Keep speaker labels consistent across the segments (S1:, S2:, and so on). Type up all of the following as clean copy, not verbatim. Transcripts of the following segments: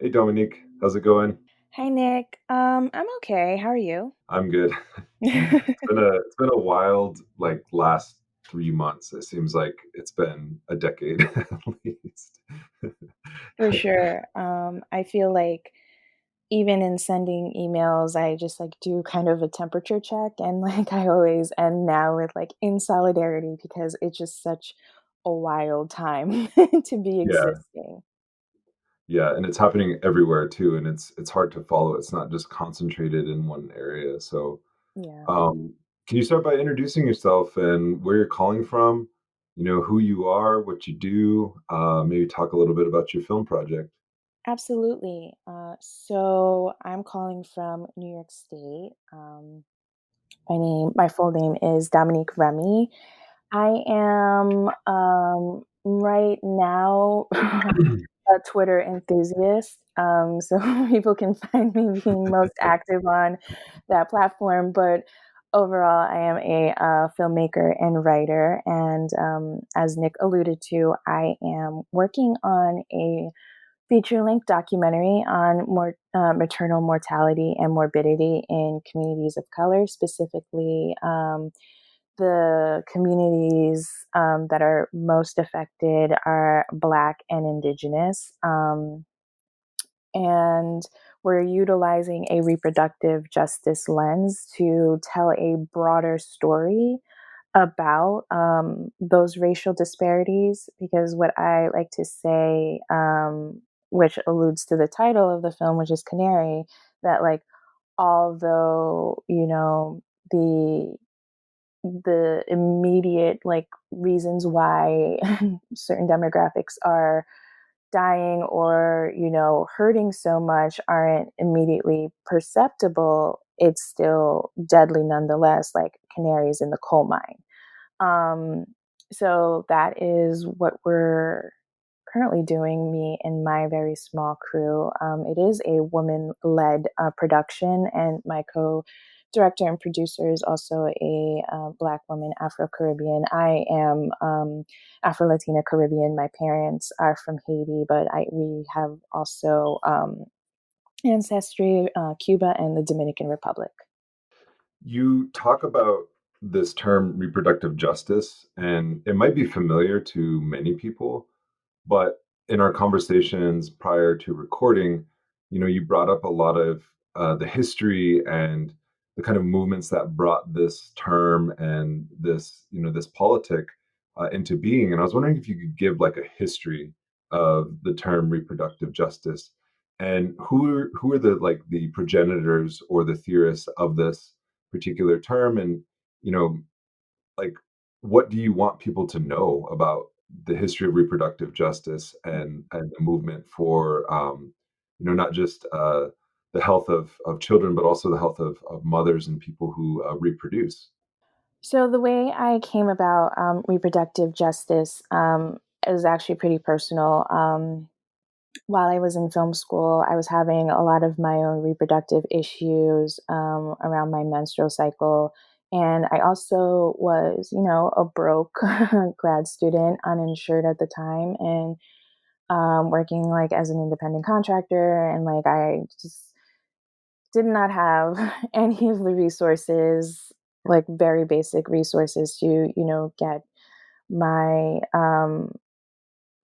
S1: Hey Dominique, how's it going?
S2: Hi Nick. I'm okay. How are you?
S1: I'm good. It's been a wild last 3 months. It seems like it's been a decade at least.
S2: For sure. I feel like even in sending emails, I just like do kind of a temperature check and like I always end now with like in solidarity because it's just such a wild time to be
S1: Yeah,
S2: existing.
S1: yeah, and it's happening everywhere too, and it's hard to follow. It's not just concentrated in one area. So,
S2: Yeah.
S1: um, can you start by introducing yourself and where you're calling from? Who you are, what you do. Maybe talk a little bit about your film project.
S2: Absolutely. So I'm calling from New York State. My full name is Dominique Remy. I am right now a Twitter enthusiast, so people can find me being most active on that platform. But overall, I am a filmmaker and writer, and as Nick alluded to, I am working on a feature-length documentary on maternal mortality and morbidity in communities of color, specifically the communities that are most affected are Black and Indigenous. And we're utilizing a reproductive justice lens to tell a broader story about those racial disparities. Because what I like to say, which alludes to the title of the film, which is Canary, that like although the immediate like reasons why certain demographics are dying or hurting so much aren't immediately perceptible, it's still deadly nonetheless, like canaries in the coal mine. Um, so that is what we're currently doing, me and my very small crew. It is a woman led production, and my co director and producer is also a Black woman, Afro Caribbean. I am Afro Latina Caribbean. My parents are from Haiti, but we have also ancestry, Cuba and the Dominican Republic.
S1: You talk about this term reproductive justice, and it might be familiar to many people, but in our conversations prior to recording, you brought up a lot of the history and the kind of movements that brought this term and this politic into being. And I was wondering if you could give like a history of the term reproductive justice and who are the progenitors or the theorists of this particular term, and you know like what do you want people to know about the history of reproductive justice and the movement for not just the health of children, but also the health of mothers and people who reproduce.
S2: So the way I came about reproductive justice is actually pretty personal. While I was in film school, I was having a lot of my own reproductive issues around my menstrual cycle. And I also was, a broke grad student, uninsured at the time, and working like as an independent contractor. And like I just did not have any of the resources, like very basic resources to, get my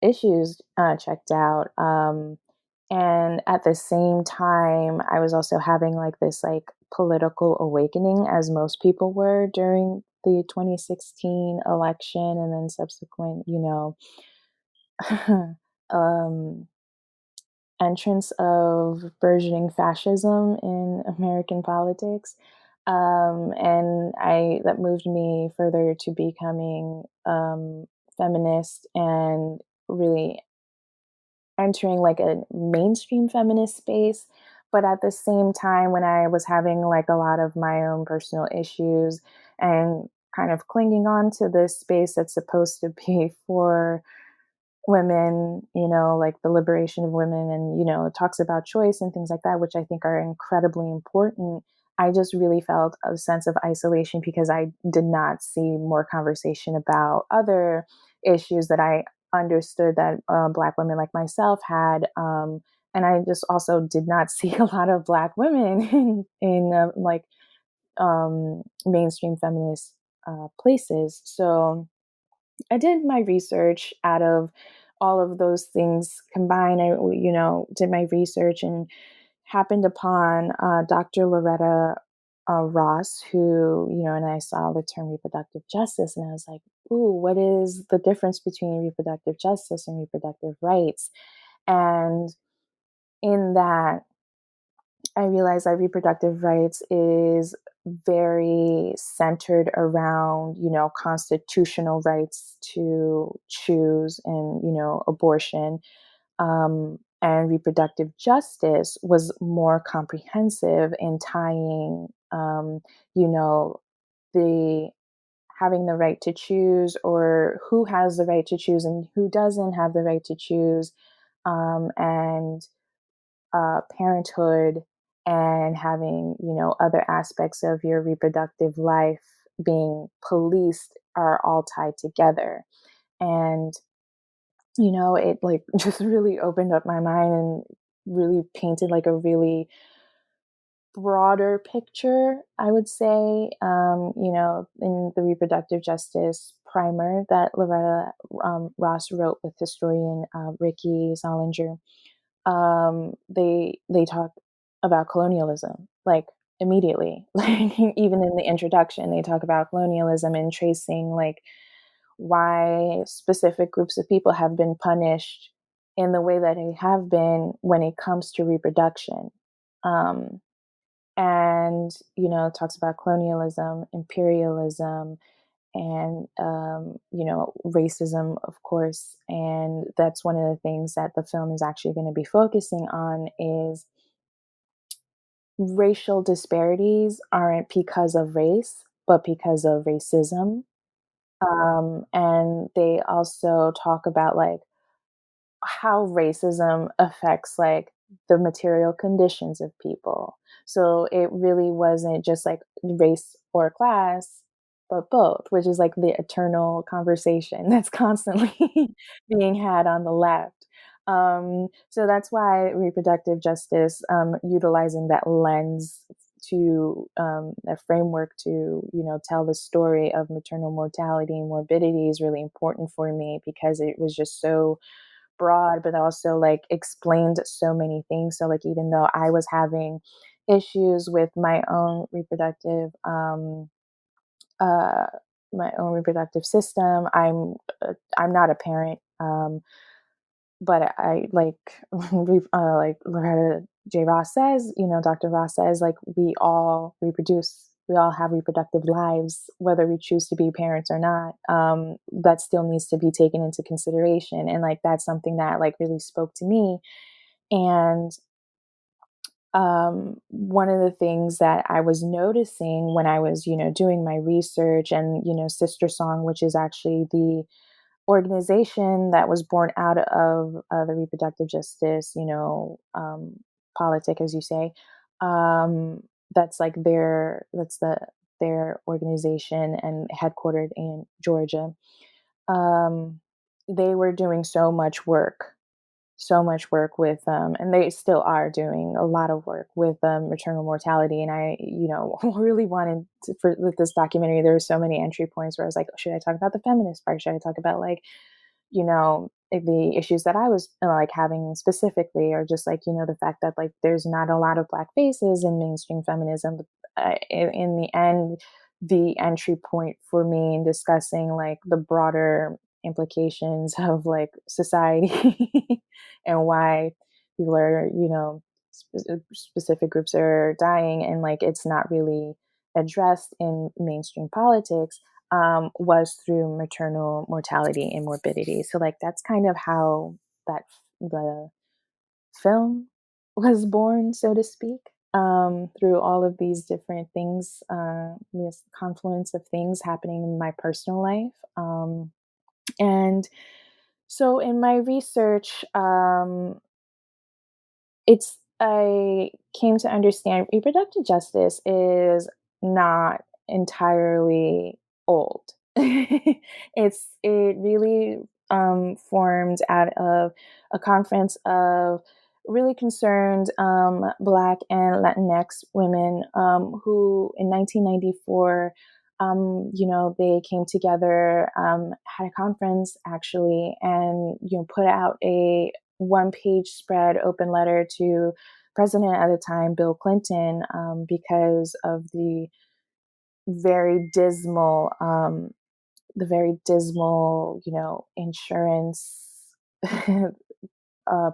S2: issues checked out. And at the same time, I was also having like this like political awakening, as most people were during the 2016 election and then subsequent, um, entrance of burgeoning fascism in American politics. And I that moved me further to becoming feminist and really entering like a mainstream feminist space. But at the same time, when I was having like a lot of my own personal issues and kind of clinging on to this space that's supposed to be for women, like the liberation of women, and, it talks about choice and things like that, which I think are incredibly important. I just really felt a sense of isolation because I did not see more conversation about other issues that I understood that Black women like myself had. and I just also did not see a lot of Black women in like mainstream feminist places. So I did my research out of all of those things combined. I, did my research and happened upon Dr. Loretta Ross, who, and I saw the term reproductive justice, and I was like, ooh, what is the difference between reproductive justice and reproductive rights? And in that, I realized that reproductive rights is very centered around, constitutional rights to choose and, abortion. And reproductive justice was more comprehensive in tying, you know, the having the right to choose, or who has the right to choose and who doesn't have the right to choose, and parenthood, and having, other aspects of your reproductive life being policed are all tied together. And, it like just really opened up my mind and really painted like a really broader picture, I would say, in the reproductive justice primer that Loretta Ross wrote with historian Ricky Zollinger. They talk about colonialism, like, immediately. Like, even in the introduction, they talk about colonialism and tracing, like, why specific groups of people have been punished in the way that they have been when it comes to reproduction. Um, and, it talks about colonialism, imperialism, and racism, of course. And that's one of the things that the film is actually going to be focusing on is racial disparities aren't because of race, but because of racism. And they also talk about like how racism affects like the material conditions of people. So it really wasn't just like race or class, but both, which is like the eternal conversation that's constantly being had on the left. So that's why reproductive justice, utilizing that lens to a framework to tell the story of maternal mortality and morbidity is really important for me, because it was just so broad, but also like explained so many things. So like even though I was having issues with uh my own reproductive system, I'm not a parent, but I like like Loretta J. Ross says, Dr. Ross says, like, we all reproduce. We all have reproductive lives, whether we choose to be parents or not. That still needs to be taken into consideration, and like that's something that like really spoke to me. And one of the things that I was noticing when I was, doing my research, and Sister Song, which is actually the organization that was born out of the reproductive justice, politic, as you say. That's like their organization and headquartered in Georgia. Um, they were doing so much work with, and they still are doing a lot of work with maternal mortality. And I, really wanted to, for with this documentary, there were so many entry points where I was like, should I talk about the feminist part? Should I talk about like, the issues that I was like having specifically, or just like, the fact that like there's not a lot of Black faces in mainstream feminism. But in the end, the entry point for me in discussing like the broader implications of like society and why people are, specific groups are dying, and like it's not really addressed in mainstream politics, was through maternal mortality and morbidity. So like that's kind of how that the film was born, so to speak, through all of these different things, this confluence of things happening in my personal life. And so in my research, I came to understand reproductive justice is not entirely old. It really formed out of a conference of really concerned Black and Latinx women who in 1994, they came together, had a conference actually, and put out a one-page spread open letter to President at the time, Bill Clinton, because of very dismal, the very dismal, insurance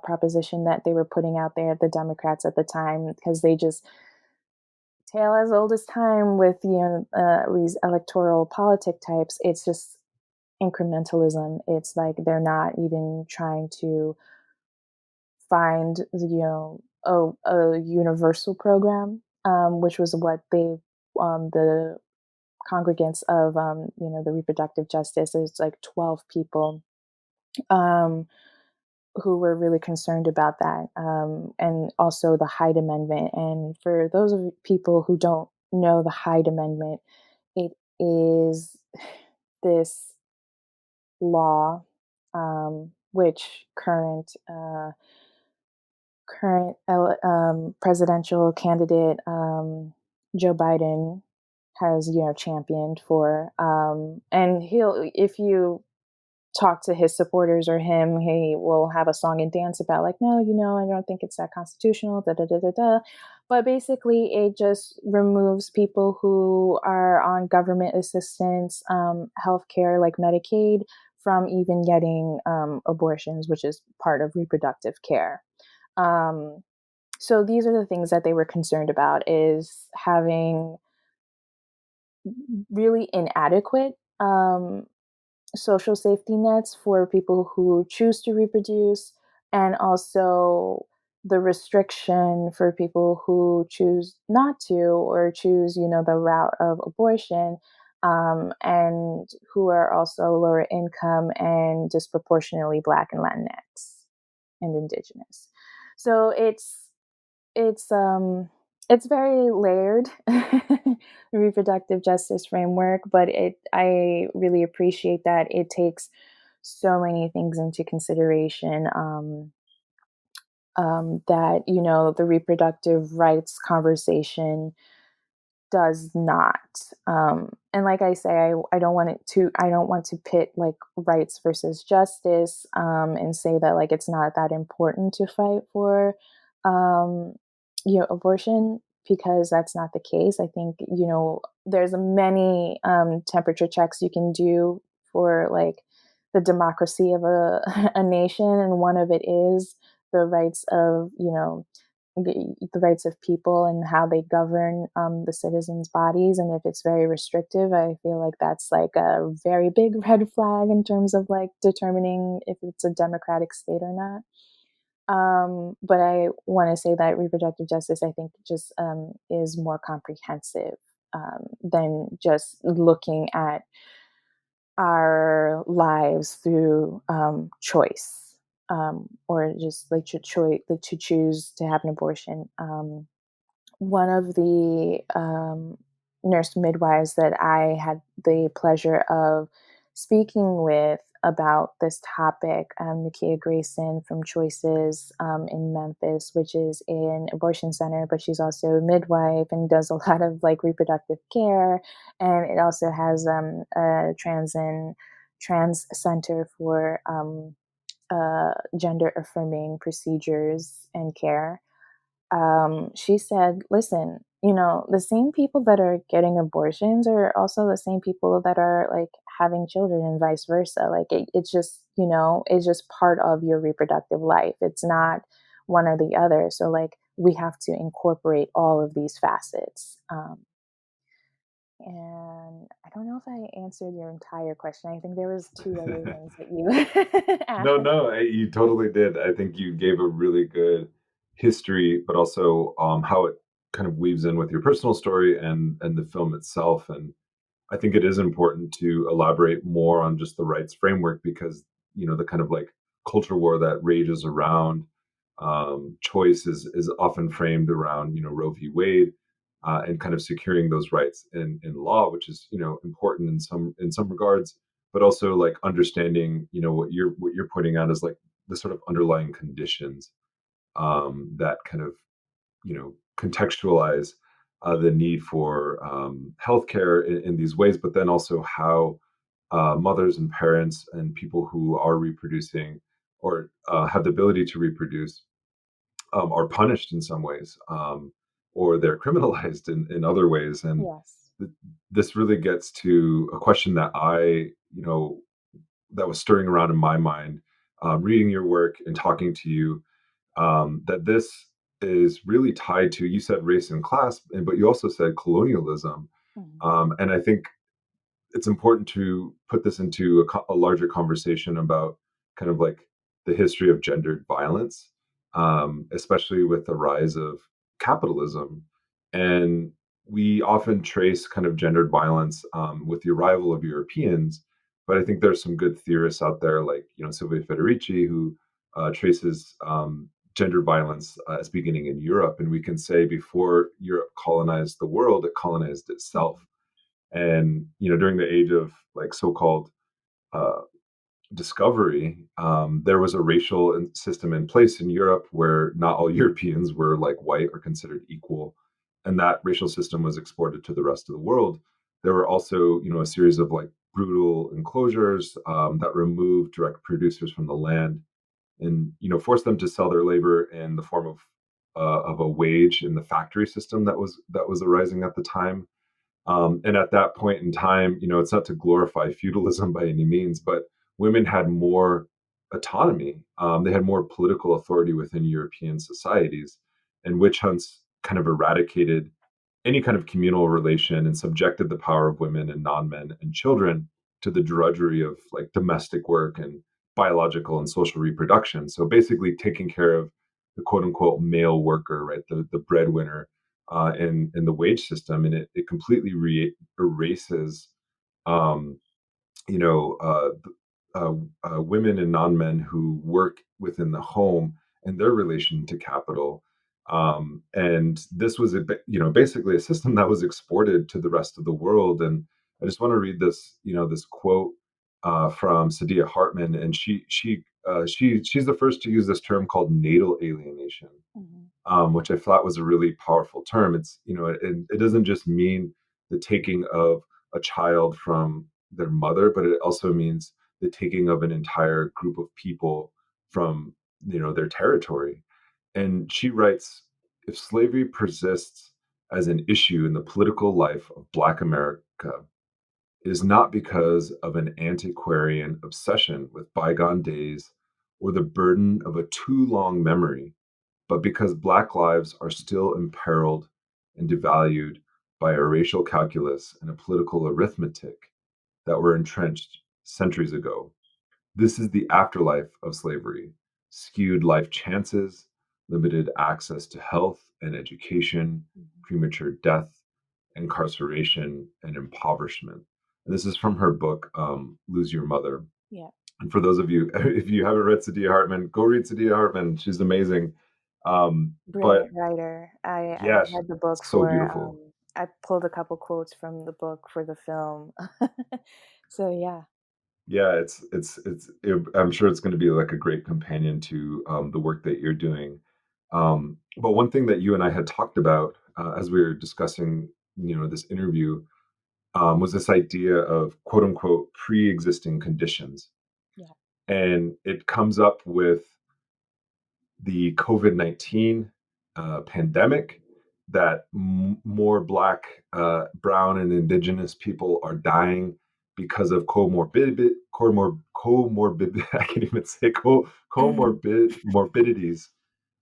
S2: proposition that they were putting out there, the Democrats at the time, because they just tale as old as time with these electoral politic types. It's just incrementalism. It's like they're not even trying to find a universal program, which was what the congregants of the reproductive justice is like 12 people um, who were really concerned about that, and also the Hyde Amendment. And for those of people who don't know the Hyde Amendment, it is this law, which current presidential candidate Joe Biden has championed for, and he'll if you talk to his supporters or him, he will have a song and dance about like, no, I don't think it's that constitutional, da da da da da. But basically, it just removes people who are on government assistance, healthcare like Medicaid, from even getting abortions, which is part of reproductive care. Um, so these are the things that they were concerned about: is having really inadequate social safety nets for people who choose to reproduce, and also the restriction for people who choose not to, or choose the route of abortion, and who are also lower income and disproportionately Black and Latinx and Indigenous. So it's um it's very layered, reproductive justice framework, but I really appreciate that it takes so many things into consideration, that the reproductive rights conversation does not. And like I say, I don't want to pit like rights versus justice, and say that like it's not that important to fight for um, abortion, because that's not the case. I think there's many temperature checks you can do for like the democracy of a nation, and one of it is the rights of the rights of people and how they govern the citizens' bodies. And if it's very restrictive, I feel like that's like a very big red flag in terms of like determining if it's a democratic state or not. But I want to say that reproductive justice, I think, just is more comprehensive, than just looking at our lives through choice, or just like to choose to have an abortion. One of the nurse midwives that I had the pleasure of speaking with about this topic, Nakia Grayson from Choices in Memphis, which is an abortion center, but she's also a midwife and does a lot of like reproductive care. And it also has a trans center for gender affirming procedures and care. She said, listen, the same people that are getting abortions are also the same people that are like having children, and vice versa. Like it's just, it's just part of your reproductive life. It's not one or the other. So like we have to incorporate all of these facets. And I don't know if I answered your entire question. I think there was two other things that you
S1: No,
S2: asked.
S1: no, you totally did. I think you gave a really good history, but also how it kind of weaves in with your personal story and the film itself. And I think it is important to elaborate more on just the rights framework, because the kind of like culture war that rages around choice is often framed around Roe v. Wade, and kind of securing those rights in law, which is important in some regards, but also like understanding what you're pointing out is like the sort of underlying conditions that kind of contextualize the need for healthcare in these ways, but then also how mothers and parents and people who are reproducing or have the ability to reproduce are punished in some ways, or they're criminalized in other ways. And
S2: Yes.
S1: th- this really gets to a question that that was stirring around in my mind, reading your work and talking to you, that this is really tied to, you said race and class, but you also said colonialism.
S2: Mhm.
S1: And I think it's important to put this into a larger conversation about kind of like the history of gendered violence, especially with the rise of capitalism. And we often trace kind of gendered violence with the arrival of Europeans, but I think there's some good theorists out there like Silvia Federici who traces gender violence as beginning in Europe, and we can say before Europe colonized the world, it colonized itself.
S2: Mhm.
S1: And during the age of like so-called uh, discovery, there was a racial system in place in Europe where not all Europeans were like white or considered equal, and that racial system was exported to the rest of the world. There were also a series of like brutal enclosures that removed direct producers from the land and forced them to sell their labor in the form of a wage in the factory system that was arising at the time. And at that point in time, it's not to glorify feudalism by any means, but women had more autonomy. They had more political authority within European societies, and witch hunts kind of eradicated any kind of communal relation and subjected the power of women and non-men and children to the drudgery of like domestic work and biological and social reproduction. So basically taking care of the quote unquote male worker, right? The breadwinner in the wage system. And it completely erases um, you know, women and non-men who work within the home and their relation to capital. And this was basically a system that was exported to the rest of the world. And I just want to read this quote from Sadia Hartman, and she's the first to use this term called natal alienation,
S2: Mhm.
S1: which I thought was a really powerful term. It doesn't just mean the taking of a child from their mother, but it also means the taking of an entire group of people from their territory. And she writes, if slavery persists as an issue in the political life of Black America, it is not because of an antiquarian obsession with bygone days or the burden of a too long memory, but because Black lives are still imperiled and devalued by a racial calculus and a political arithmetic that were entrenched centuries ago. This is the afterlife of slavery: skewed life chances, limited access to health and education,
S2: Mhm.
S1: premature death, incarceration, and impoverishment. And this is from her book, Lose Your Mother.
S2: Yeah.
S1: And for those of you, if you haven't read Sadia Hartman, go read Sadia Hartman. She's amazing. But
S2: Brilliant writer. I
S1: yeah,
S2: read the book
S1: so
S2: for,
S1: beautiful.
S2: I pulled a couple quotes from the book for the film. So yeah.
S1: Yeah, I'm sure it's going to be like a great companion to the work that you're doing. But one thing that you and I had talked about as we were discussing, this interview, was this idea of quote unquote pre-existing conditions,
S2: Yeah.
S1: and it comes up with the COVID-19 pandemic, that more Black, Brown, and Indigenous people are dying because of comorbid, I can't even say
S2: Mhm.
S1: morbidities.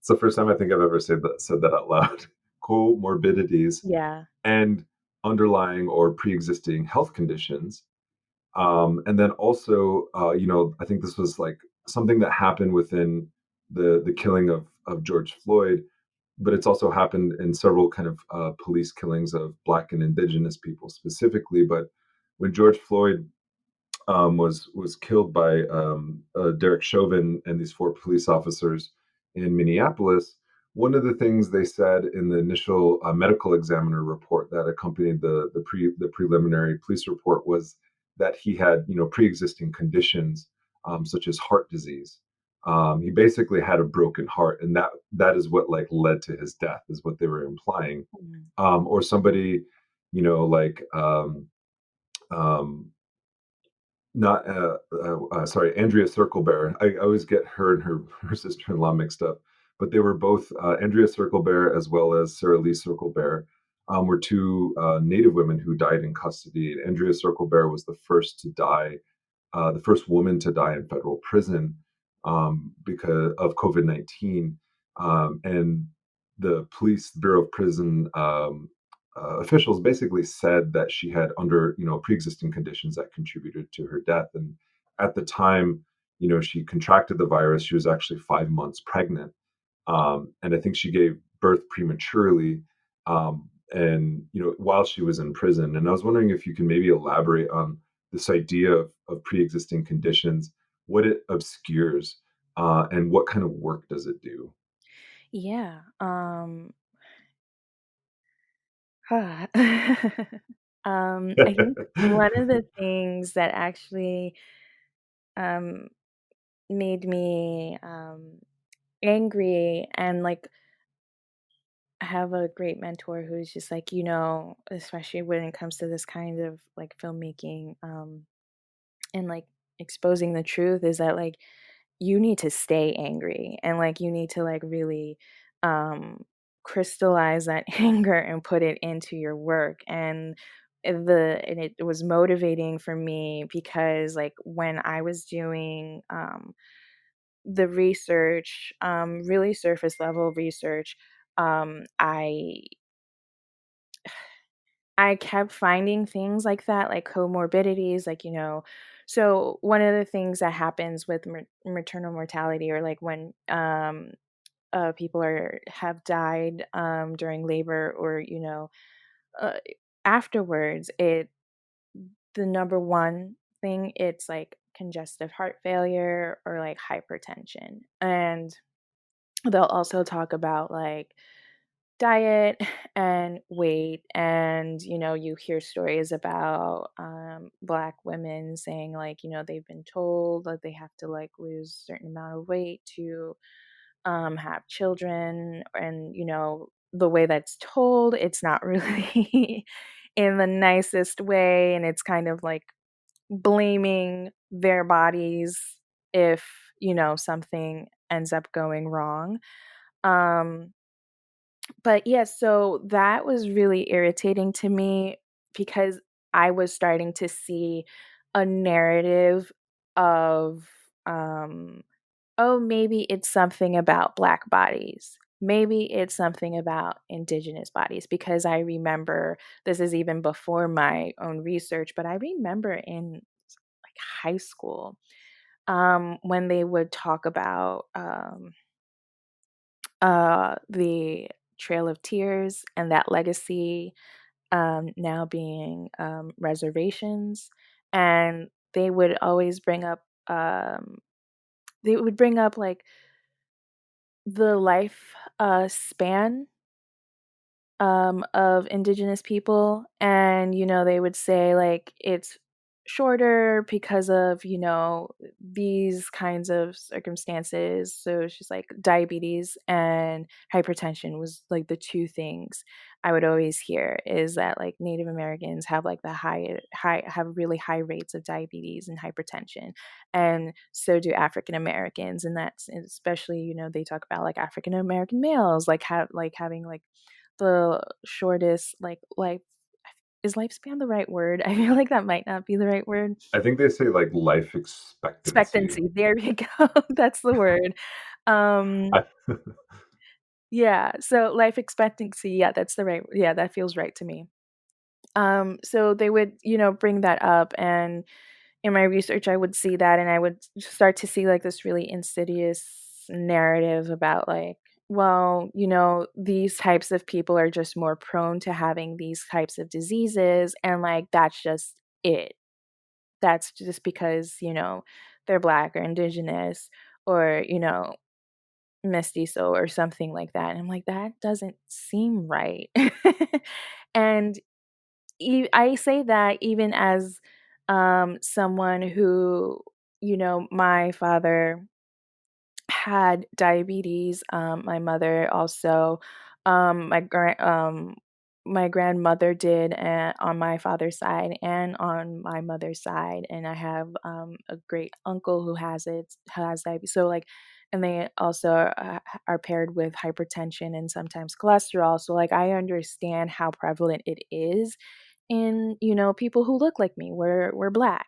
S1: It's the first time I think I've ever said that out loud. Comorbidities
S2: Yeah.
S1: and underlying or pre-existing health conditions. And then also, I think this was like something that happened within the killing of George Floyd, but it's also happened in several kind of police killings of Black and Indigenous people specifically. But when George Floyd was killed by Derek Chauvin and these four police officers in Minneapolis, one of the things they said in the initial medical examiner report that accompanied the preliminary police report was that he had pre-existing conditions such as heart disease. He basically had a broken heart, and that is what like led to his death, is what they were implying.
S2: Mhm.
S1: Or somebody, like um, not sorry, Andrea Circlebear. I always get her and her sister-in-law mixed up, but they were both Andrea Circlebear as well as Sarah Lee Circlebear. Were two Native women who died in custody. Andrea Circlebear was the first woman to die in federal prison because of COVID-19. And the police Bureau of Prison officials basically said that she had pre-existing conditions that contributed to her death. And at the time, she contracted the virus. She was actually 5 months pregnant, and I think she gave birth prematurely. And while she was in prison, and I was wondering if you can maybe elaborate on this idea of pre-existing conditions, what it obscures, and what kind of work does it do?
S2: Yeah. I think one of the things that actually um, made me angry, and like I have a great mentor who's just like, especially when it comes to this kind of like filmmaking, and like exposing the truth, is that like you need to stay angry, and like you need to like really um crystallize that anger and put it into your work. And it was motivating for me because like when I was doing the research, really surface level research, I kept finding things like that, like comorbidities, like, so one of the things that happens with maternal mortality, or like when people have died during labor, or uh, afterwards, the number one thing, it's like congestive heart failure or like hypertension. And they'll also talk about like diet and weight. And you hear stories about black women saying like they've been told that they have to like lose a certain amount of weight to have children. And the way that's told, it's not really in the nicest way, and it's kind of like blaming their bodies if something ends up going wrong. um but yeah, so that was really irritating to me, because I was starting to see a narrative of, um, oh, maybe it's something about Black bodies. Maybe it's something about Indigenous bodies, because I remember, this is even before my own research, but I remember in like high school, when they would talk about the Trail of Tears and that legacy, now being reservations. And they would always bring up, like the life span of Indigenous people. And they would say like it's shorter because of these kinds of circumstances. So it's just like diabetes and hypertension was like the two things I would always hear, is that like Native Americans have like the high have really high rates of diabetes and hypertension, and so do African Americans. And that's especially, they talk about like African American males like having like the shortest, like, life, is lifespan the right word? I feel like that might not be the right word.
S1: I think they say like life expectancy.
S2: Expectancy, there we go, that's the word. Um,
S1: I,
S2: yeah, so life expectancy, yeah, that's the right, yeah, that feels right to me. So they would, bring that up, and in my research, I would see that, and I would start to see like this really insidious narrative about like, well, these types of people are just more prone to having these types of diseases, and like that's just it. That's just because, they're Black or Indigenous, or, mestizo or something like that. And I'm like, that doesn't seem right. And I say that even as someone who, my father had diabetes. My mother also, um, my grand um, my grandmother did, on my father's side and on my mother's side, and I have a great uncle who has diabetes. So like, and they also are paired with hypertension and sometimes cholesterol. So like, I understand how prevalent it is in people who look like me. We're black.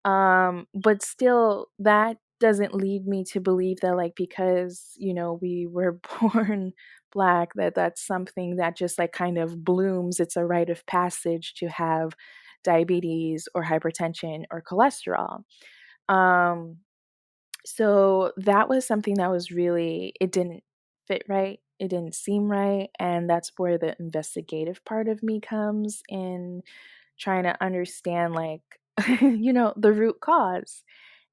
S2: But still, that doesn't lead me to believe that, like, because, we were born black, that that's something that just, like, kind of blooms. It's a rite of passage to have diabetes or hypertension or cholesterol. Um, so that was something that was really, it didn't fit right. It didn't seem right. And that's where the investigative part of me comes in, trying to understand, like, the root cause.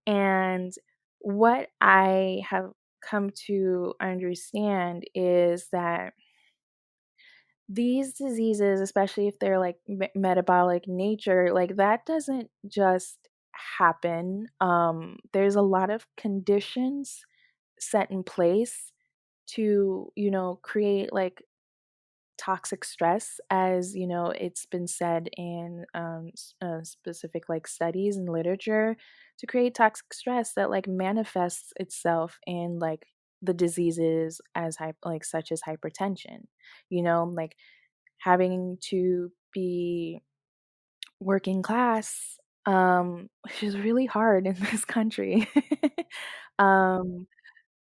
S2: And what I have come to understand is that these diseases, especially if they're like metabolic nature, like that doesn't just happen. There's a lot of conditions set in place to, create like toxic stress, as it's been said in specific like studies and literature, to create toxic stress that like manifests itself in like the diseases as like such as hypertension, like having to be working class, which is really hard in this country. um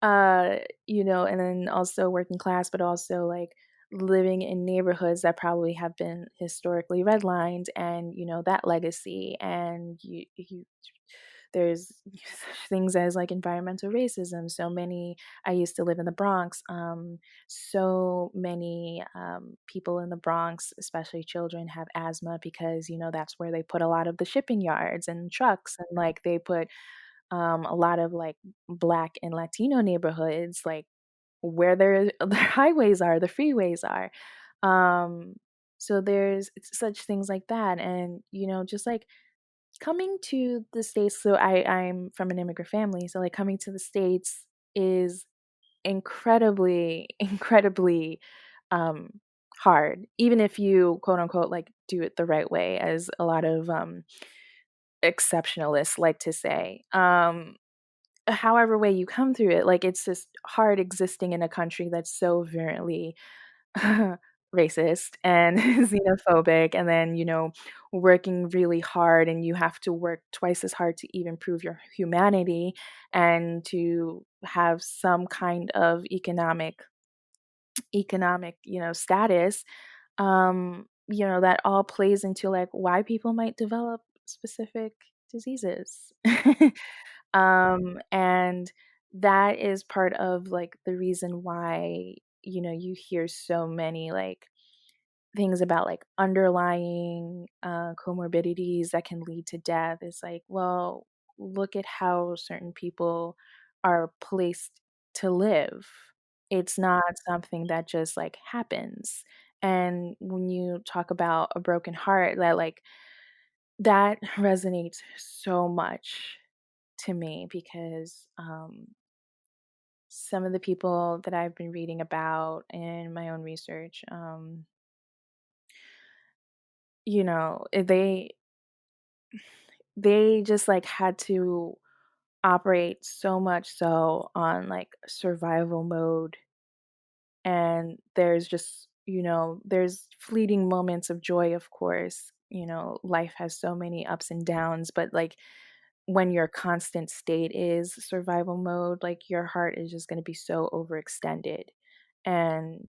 S2: uh, and then also working class, but also like living in neighborhoods that probably have been historically redlined, and that legacy. And there's such things as like environmental racism. So many, I used to live in the Bronx. So many people in the Bronx, especially children, have asthma because that's where they put a lot of the shipping yards and trucks, and like they put a lot of like Black and Latino neighborhoods, like where their highways are, the freeways are. Um, so there's such things like that, and just like coming to the states. So I'm from an immigrant family, so like coming to the states is incredibly, incredibly um, hard, even if you quote unquote like do it the right way, as a lot of exceptionalists like to say. However way you come through it, like, it's just hard existing in a country that's so virulently racist and xenophobic, and then, working really hard, and you have to work twice as hard to even prove your humanity and to have some kind of economic, status. That all plays into, like, why people might develop specific diseases. And that is part of, like, the reason why, you hear so many, like, things about, like, underlying, comorbidities that can lead to death. It's like, well, look at how certain people are placed to live. It's not something that just, like, happens. And when you talk about a broken heart, that resonates so much to me because, some of the people that I've been reading about in my own research, they just like had to operate so much so on like survival mode. And there's just, there's fleeting moments of joy, of course. Life has so many ups and downs, but like when your constant state is survival mode, like your heart is just going to be so overextended. And,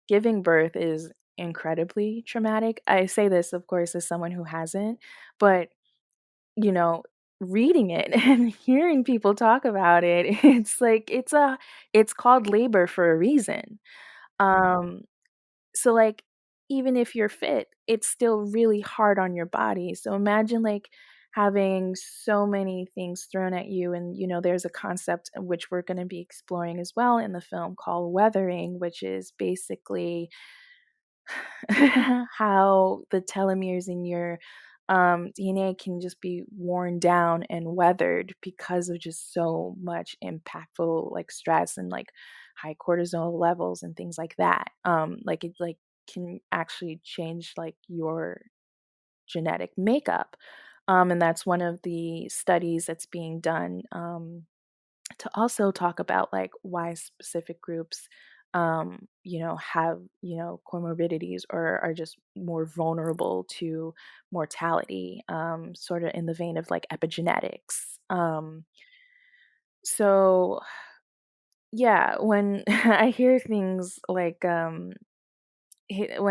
S2: giving birth is incredibly traumatic. I say this, of course, as someone who hasn't, but, you know, reading it and hearing people talk about it, it's like it's called labor for a reason. Um so like even if you're fit, it's still really hard on your body. So imagine like having so many things thrown at you, and there's a concept which we're going to be exploring as well in the film called weathering, which is basically how the telomeres in your DNA can just be worn down and weathered because of just so much impactful like stress and like high cortisol levels and things like that. Like it like can actually change like your genetic makeup. And that's one of the studies that's being done, to also talk about like why specific groups have comorbidities or are just more vulnerable to mortality, sort of in the vein of like epigenetics. So yeah, when I hear things like when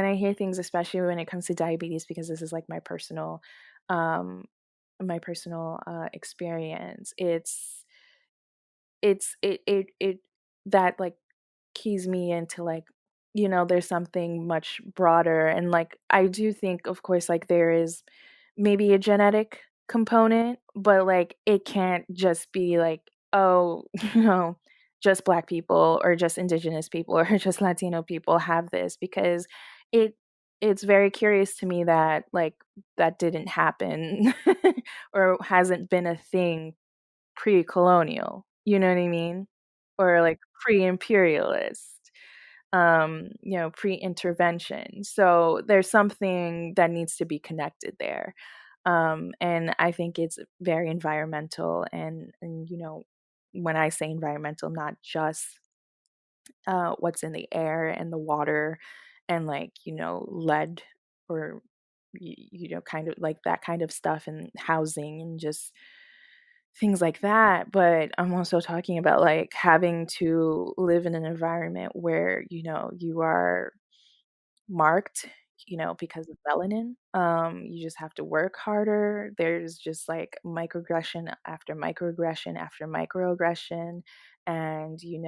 S2: I hear things, especially when it comes to diabetes, because this is like um my personal experience, it that like keys me into like, there's something much broader. And like I do think of course like there is maybe a genetic component, but like it can't just be like, oh, just black people or just indigenous people or just Latino people have this, because it it's very curious to me that like that didn't happen or hasn't been a thing pre-colonial, you know what I mean? Or like pre-imperialist, pre-intervention. So there's something that needs to be connected there. And I think it's very environmental, and when I say environmental, not just what's in the air and the water and like, lead or kind of like that kind of stuff and housing and just things like that. But I'm also talking about like having to live in an environment where, you are marked, because of melanin. You just have to work harder. There's just like microaggression after microaggression after microaggression. And, you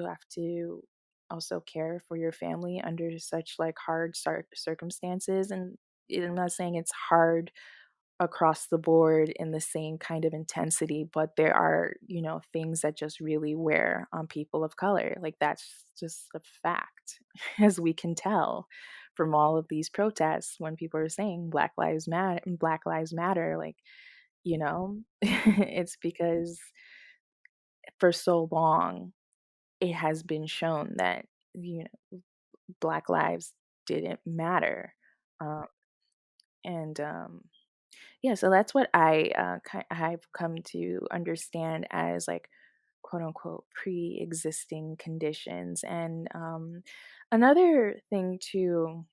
S2: have to also care for your family under such like hard circumstances. And I'm not saying it's hard across the board in the same kind of intensity, but there are, things that just really wear on people of color. Like that's just a fact, as we can tell from all of these protests when people are saying Black Lives Matter, like, it's because for so long it has been shown that, Black lives didn't matter. Um, and yeah, so that's what I've come to understand as like quote unquote pre-existing conditions. And another thing too,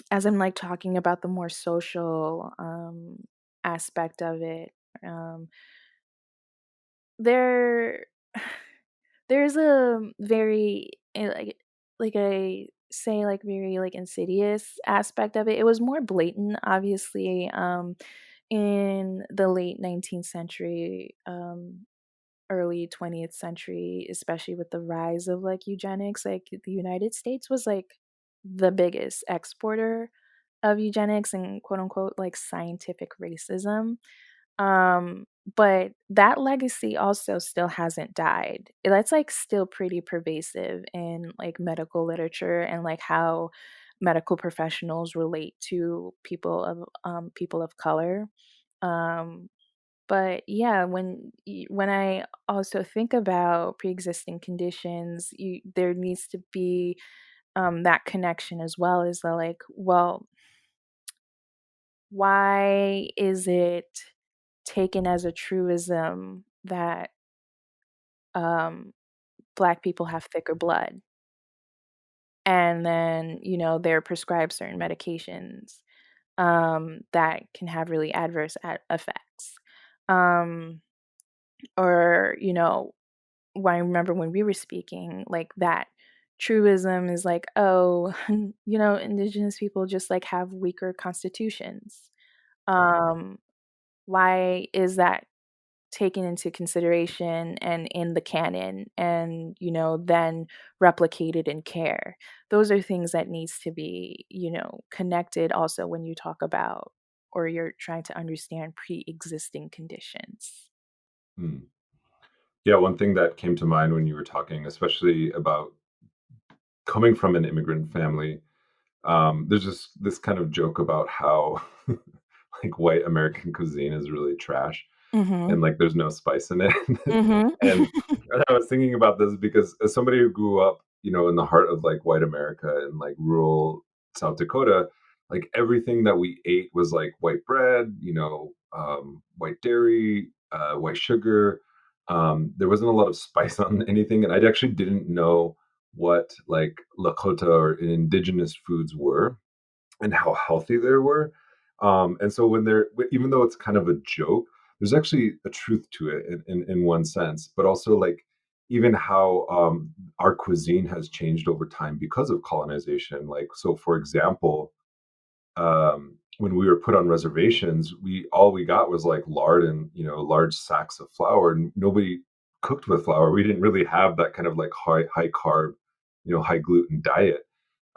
S2: as I'm like talking about the more social aspect of it, um, there there's a very like I say like very like insidious aspect of it. It was more blatant, obviously, in the late 19th century, early 20th century, especially with the rise of like eugenics. Like the United States was like the biggest exporter of eugenics and quote unquote like scientific racism. But that legacy also still hasn't died. That's like still pretty pervasive in like medical literature and like how medical professionals relate to people of color. Um, but yeah, when I also think about pre-existing conditions, there needs to be that connection as well, as the like, well, why is it taken as a truism that um, Black people have thicker blood, and then they're prescribed certain medications that can have really adverse effects, um, or when I remember when we were speaking, like that truism is like, oh, indigenous people just like have weaker constitutions. Um, why is that taken into consideration and in the canon and then replicated in care? Those are things that needs to be connected also when you talk about or you're trying to understand pre-existing conditions.
S1: Hmm. Yeah, one thing that came to mind when you were talking, especially about coming from an immigrant family, There's just this kind of joke about how like white American cuisine is really trash
S2: Mhm.
S1: and like there's no spice in it.
S2: Mhm.
S1: and I was thinking about this because as somebody who grew up, in the heart of like white America and like rural South Dakota, like everything that we ate was like white bread, white dairy, white sugar. There wasn't a lot of spice on anything, and I actually didn't know what like Lakota or indigenous foods were and how healthy they were. And so even though it's kind of a joke, there's actually a truth to it in one sense, but also like even how our cuisine has changed over time because of colonization. Like, so for example, when we were put on reservations, we all we got was like lard and large sacks of flour, and nobody cooked with flour. We didn't really have that kind of like high carb, high gluten diet,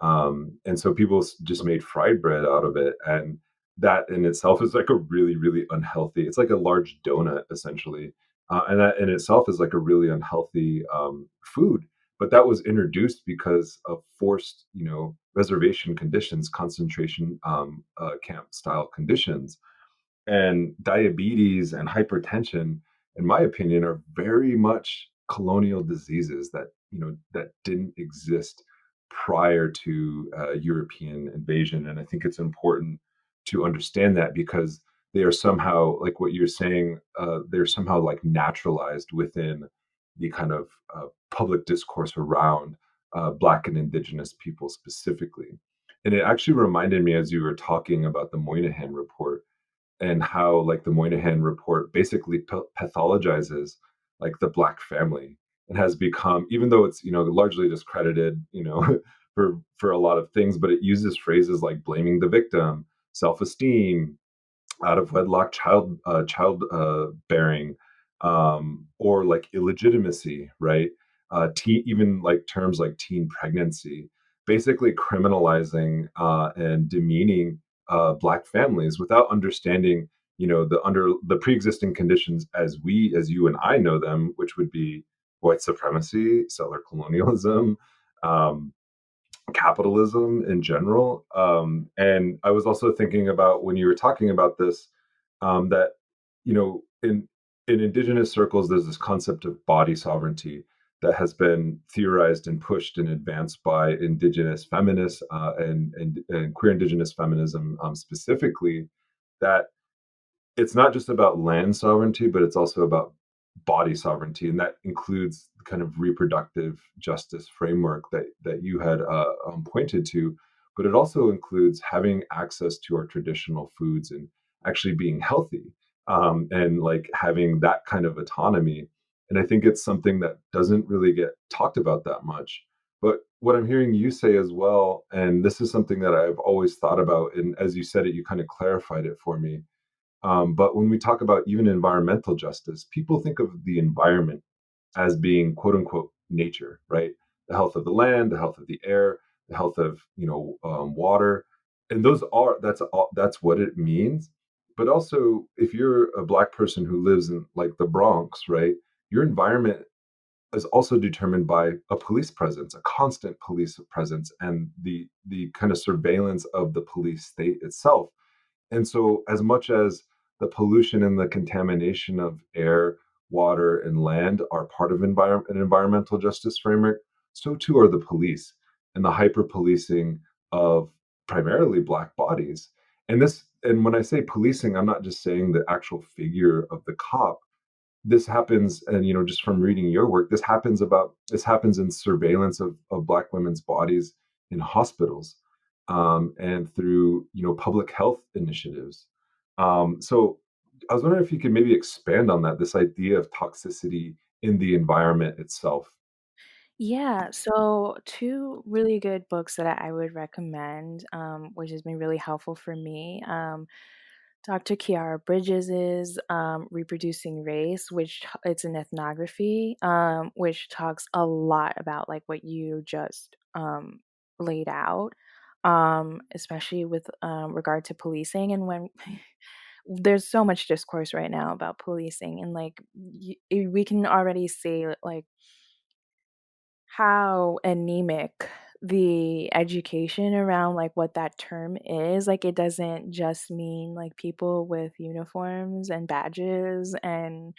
S1: and so people just made fried bread out of it, and that in itself is like a really really unhealthy. It's like a large donut essentially, and that in itself is like a really unhealthy food, but that was introduced because of forced, reservation conditions, concentration camp style conditions, and diabetes and hypertension, in my opinion, are very much colonial diseases that didn't exist prior to European invasion. And I think it's important to understand that because they are somehow like what you're saying. They're somehow like naturalized within the kind of public discourse around Black and Indigenous people specifically. And it actually reminded me as you were talking about the Moynihan report and how like the Moynihan report basically pathologizes like the Black family and has become, even though it's largely discredited, for a lot of things, but it uses phrases like blaming the victim, self-esteem, out of wedlock child bearing, or like illegitimacy, right? Even like terms like teen pregnancy, basically criminalizing and demeaning Black families without understanding, the pre-existing conditions as you and I know them, which would be white supremacy, settler colonialism, um, capitalism in general. And I was also thinking about when you were talking about this, that in indigenous circles, there's this concept of body sovereignty that has been theorized and pushed and advanced by indigenous feminists and queer indigenous feminism specifically. That it's not just about land sovereignty, but it's also about body sovereignty, and that includes the kind of reproductive justice framework that you had pointed to. But it also includes having access to our traditional foods and actually being healthy, and like having that kind of autonomy. And I think it's something that doesn't really get talked about that much. But what I'm hearing you say as well, and this is something that I've always thought about, and as you said it, you kind of clarified it for me, but when we talk about even environmental justice, people think of the environment as being quote unquote nature, right? The health of the land, the health of the air, the health of water, and that's what it means. But also, if you're a Black person who lives in like the Bronx, right, your environment is also determined by a police presence, a constant police presence, and the kind of surveillance of the police state itself. And so, as much as the pollution and the contamination of air, water, and land are part of an environmental justice framework, so too are the police and the hyper policing of primarily Black bodies. And when I say policing, I'm not just saying the actual figure of the cop. This happens, and just from reading your work, this happens in surveillance of Black women's bodies in hospitals, and through public health initiatives. So I was wondering if you could maybe expand on that, this idea of toxicity in the environment itself.
S2: Yeah, so two really good books that I would recommend, which has been really helpful for me. Dr. Kiara Bridges's Reproducing Race, it's an ethnography, which talks a lot about like what you just laid out, especially with regard to policing. And when there's so much discourse right now about policing, and like we can already see like how anemic the education around like what that term is. Like it doesn't just mean like people with uniforms and badges and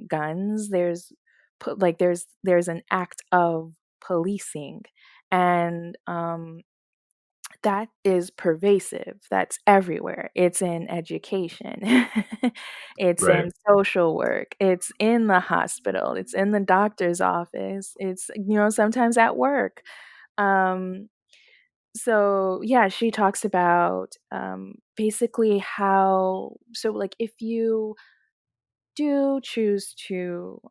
S2: guns. There's an act of policing, and that is pervasive. That's everywhere. It's in education. It's
S1: Right.
S2: in social work. It's in the hospital. It's in the doctor's office. It's, sometimes at work. Um, so yeah, she talks about basically like if you do choose to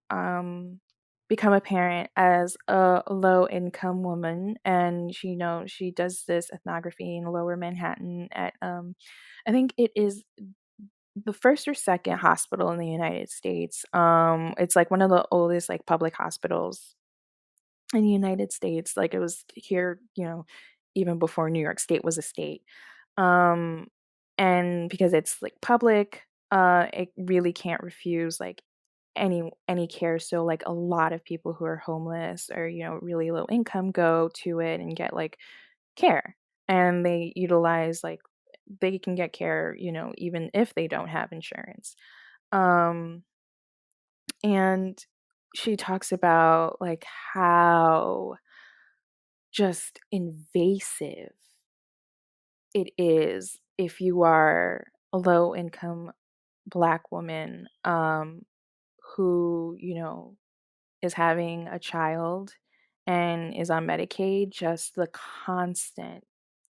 S2: become a parent as a low income woman, and she does this ethnography in lower Manhattan at I think it is the first or second hospital in the United States. It's like one of the oldest like public hospitals in the United States. Like it was here, even before New York State was a state. Um, and because it's like public, it really can't refuse like any care. So like a lot of people who are homeless or really low income go to it and get like care, and they can get care, even if they don't have insurance. Um, and she talks about like how just invasive it is if you are a low income black woman who, is having a child and is on Medicaid, just the constant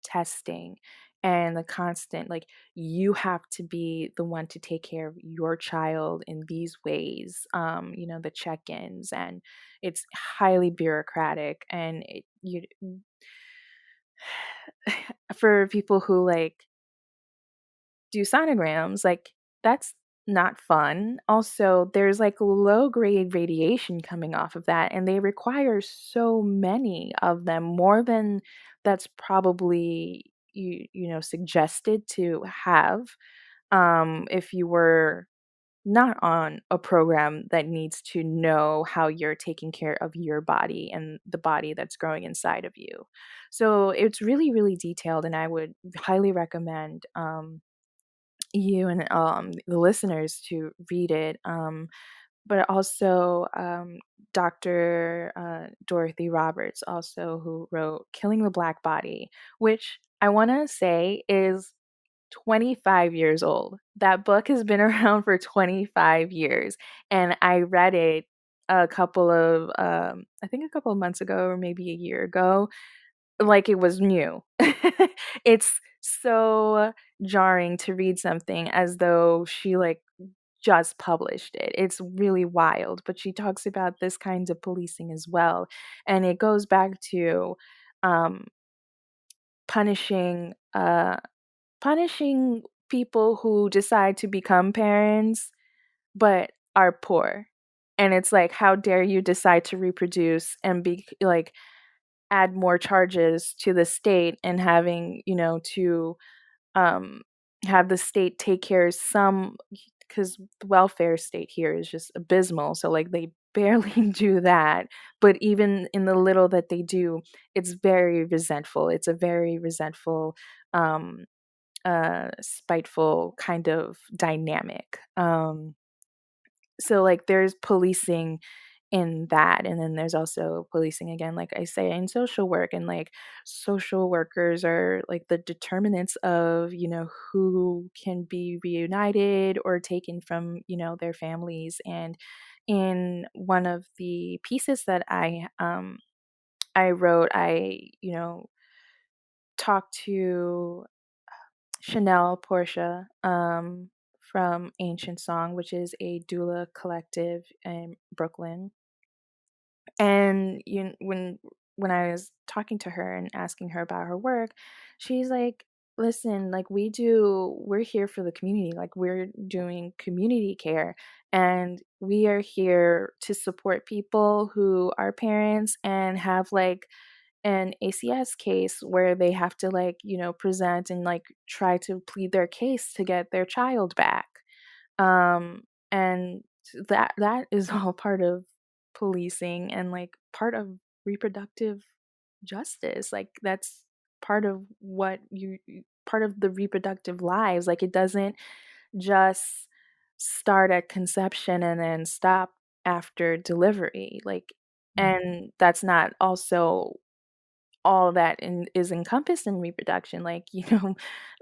S2: testing and the constant, like, you have to be the one to take care of your child in these ways, the check ins, and it's highly bureaucratic. And for people who like do sonograms, like that's not fun. Also, there's like low grade radiation coming off of that, and they require so many of them, more than that's probably suggested to have if you were not on a program that needs to know how you're taking care of your body and the body that's growing inside of you. So it's really, really detailed, and I would highly recommend you and the listeners to read it. But also, Dr. Dorothy Roberts, also who wrote Killing the Black Body, which I want to say is 25 years old. That book has been around for 25 years. And I read it I think a couple of months ago, or maybe a year ago, like it was new. It's so jarring to read something as though she like just published it. It's really wild, but she talks about this kind of policing as well. And it goes back to um, punishing punishing people who decide to become parents but are poor. And it's like, how dare you decide to reproduce and be like add more charges to the state, and having, to um, have the state take care of some, because the welfare state here is just abysmal. So like they barely do that. But even in the little that they do, it's very resentful. It's a very resentful, um, spiteful kind of dynamic. So like there's policing in that, and then there's also policing again, like I say, in social work. And like social workers are like the determinants of who can be reunited or taken from their families. And in one of the pieces that I wrote, I talked to Chanel Portia from Ancient Song, which is a doula collective in Brooklyn. And when I was talking to her and asking her about her work, she's like, "Listen, like we're here for the community. Like we're doing community care, and we are here to support people who are parents and have like an ACS case where they have to like, present and like try to plead their case to get their child back." And that is all part of policing and like part of reproductive justice. Like that's part of what part of the reproductive lives. Like it doesn't just start at conception and then stop after delivery. Like,
S1: Mm,
S2: and that's not also all that is encompassed in reproduction. Like,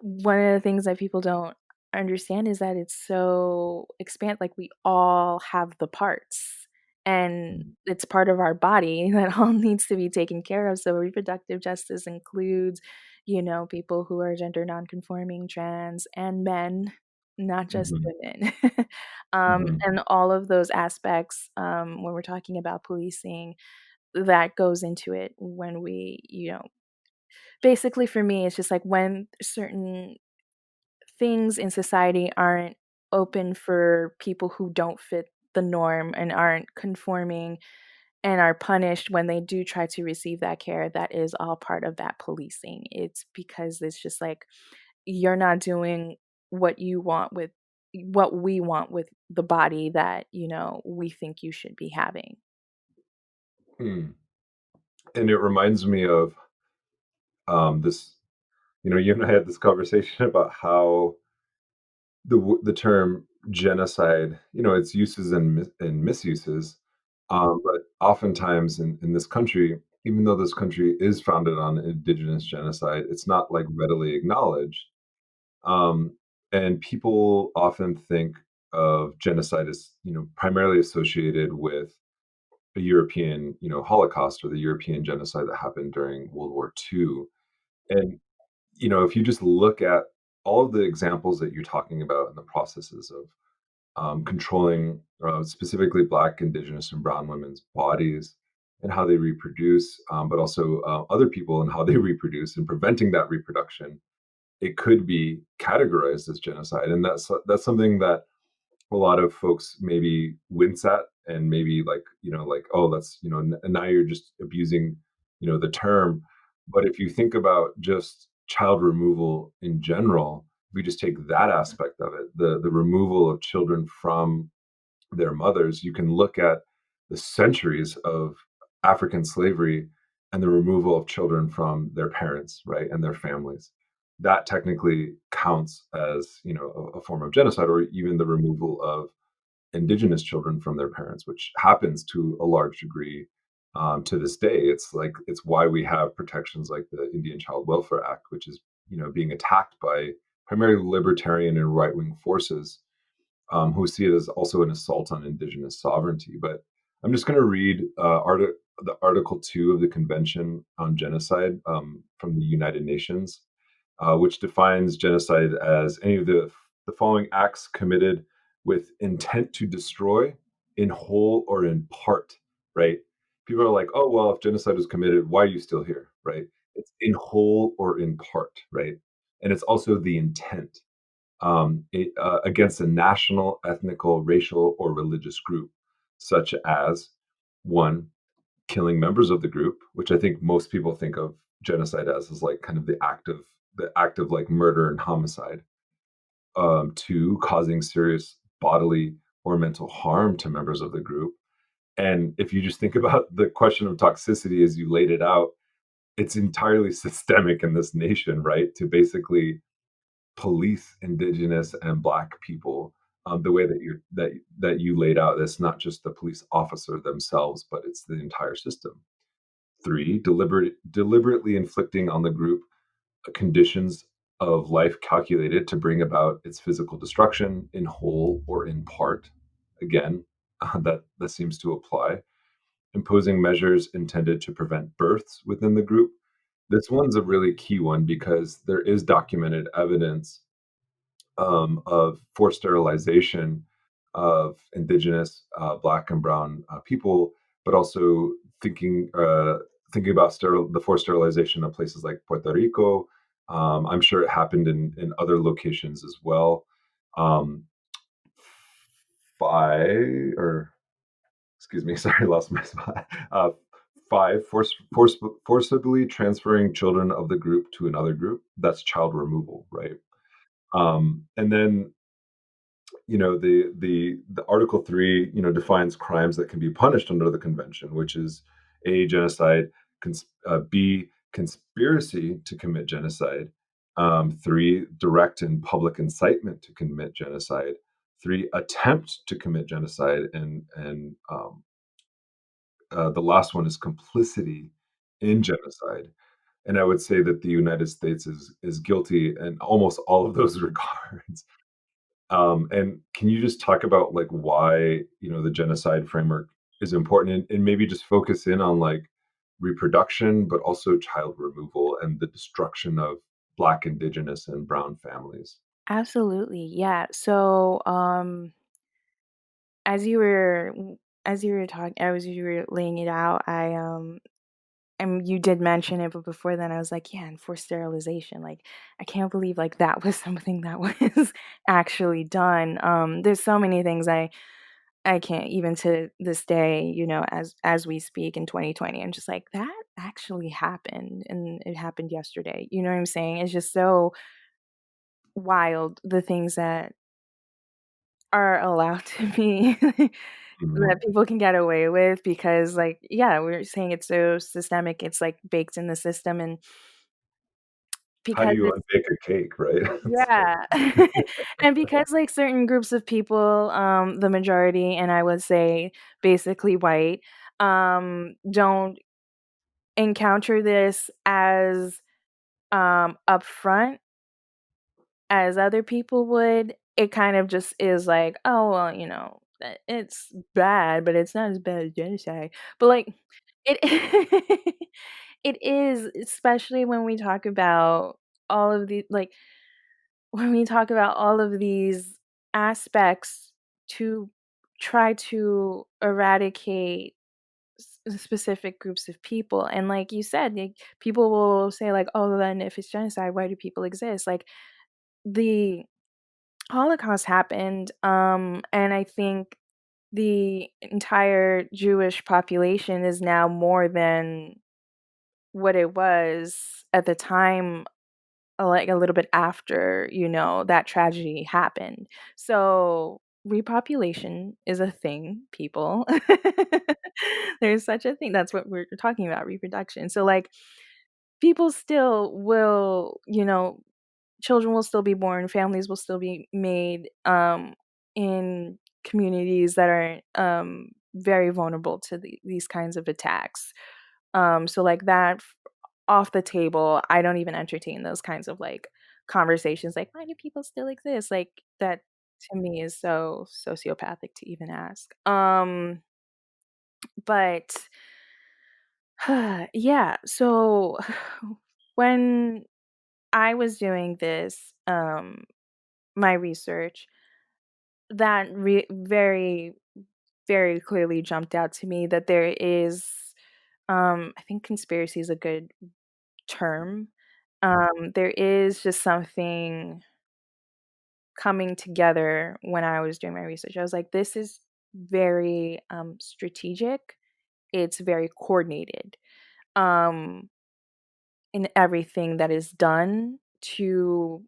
S2: one of the things that people don't understand is that it's so expand. Like, we all have the parts, and
S1: mm,
S2: it's part of our body that all needs to be taken care of. So, reproductive justice includes, people who are gender nonconforming, trans, and men, not just
S1: mhm,
S2: women.
S1: mhm,
S2: And all of those aspects, when we're talking about policing, that goes into it when we, basically for me, it's just like when certain things in society aren't open for people who don't fit the norm and aren't conforming and are punished when they do try to receive that care, that is all part of that policing. It's because it's just like you're not doing what you want with what we want with the body that, we think you should be having.
S1: mm. And it reminds me of this. You and I had this conversation about how the term genocide, its uses and misuses, but oftentimes in this country, even though this country is founded on indigenous genocide, it's not like readily acknowledged. Um, and people often think of genocide as primarily associated with the European Holocaust or the European genocide that happened during World War II. And if you just look at all of the examples that you're talking about and the processes of controlling specifically Black, Indigenous, and Brown women's bodies and how they reproduce, but also other people and how they reproduce and preventing that reproduction, it could be categorized as genocide, and that's something that a lot of folks maybe wince at and maybe like, oh, that's now you're just abusing the term. But if you think about just child removal in general, if we just take that aspect of it, the removal of children from their mothers, you can look at the centuries of African slavery and the removal of children from their parents, right, and their families. That technically counts as a form of genocide, or even the removal of indigenous children from their parents, which happens to a large degree to this day. It's why we have protections like the Indian Child Welfare Act, which is being attacked by primarily libertarian and right wing forces who see it as also an assault on indigenous sovereignty. But I'm just going to read the Article 2 of the Convention on Genocide from the United Nations, which defines genocide as any of the following acts committed with intent to destroy in whole or in part, right? People are like, oh, well, if genocide was committed, why are you still here, right? It's in whole or in part, right? And it's also the intent against a national, ethnical, racial, or religious group, such as one, killing members of the group, which I think most people think of genocide as is like kind of the act of like murder and homicide. Two, causing serious bodily or mental harm to members of the group. And if you just think about the question of toxicity as you laid it out, it's entirely systemic in this nation, right? To basically police indigenous and black people the way that you laid out. That's not just the police officer themselves, but it's the entire system. Three, deliberately inflicting on the group conditions of life calculated to bring about its physical destruction in whole or in part. Again, that seems to apply. Imposing measures intended to prevent births within the group. This one's a really key one because there is documented evidence of forced sterilization of indigenous black and brown people, but also thinking about the forced sterilization of places like Puerto Rico. I'm sure it happened in other locations as well. Um, five or excuse me, sorry, lost my spot. Five, forcibly transferring children of the group to another group. That's child removal, right? And then the Article 3 defines crimes that can be punished under the convention, which is a genocide, B, conspiracy to commit genocide. Three, direct and public incitement to commit genocide. Three, attempt to commit genocide, and the last one is complicity in genocide. And I would say that the United States is guilty in almost all of those regards. And can you just talk about like why the genocide framework is important, and maybe just focus in on like reproduction, but also child removal and the destruction of Black, Indigenous, and Brown families?
S2: Absolutely. Yeah. So, as you were as you were talking, as you were laying it out, and you did mention it, but before then I was like, yeah, and forced sterilization. Like, I can't believe like that was something that was actually done. There's so many things I can't even to this day, as we speak in 2020. I'm just like, that actually happened and it happened yesterday. You know what I'm saying? It's just so wild the things that are allowed to be that
S1: Mhm.
S2: people can get away with because like, yeah, we're saying it's so systemic, it's like baked in the system and
S1: How do
S2: because
S1: you
S2: it's
S1: unbake a cake, right? It's like,
S2: yeah. And because like certain groups of people, the majority, and I would say basically white, don't encounter this as upfront as other people would, it kind of just is like, oh well, it's bad, but it's not as bad as genocide. But like it it is, especially when we talk about all of the like when we talk about all of these aspects to try to eradicate specific groups of people. And like you said, like, people will say like, oh, then if it's genocide, why do people exist? Like the Holocaust happened, and I think the entire Jewish population is now more than what it was at the time, like a little bit after, that tragedy happened. So repopulation is a thing, people. There's such a thing. That's what we're talking about, reproduction. So like people still will, children will still be born, families will still be made in communities that are very vulnerable to these kinds of attacks. So like that off the table, I don't even entertain those kinds of like conversations like why do people still exist? Like that to me is so sociopathic to even ask. But yeah, so when I was doing this my research, that very very clearly jumped out to me that there is I think conspiracy is a good term. There is just something coming together when I was doing my research. I was like, this is very strategic. It's very coordinated um, in everything that is done to,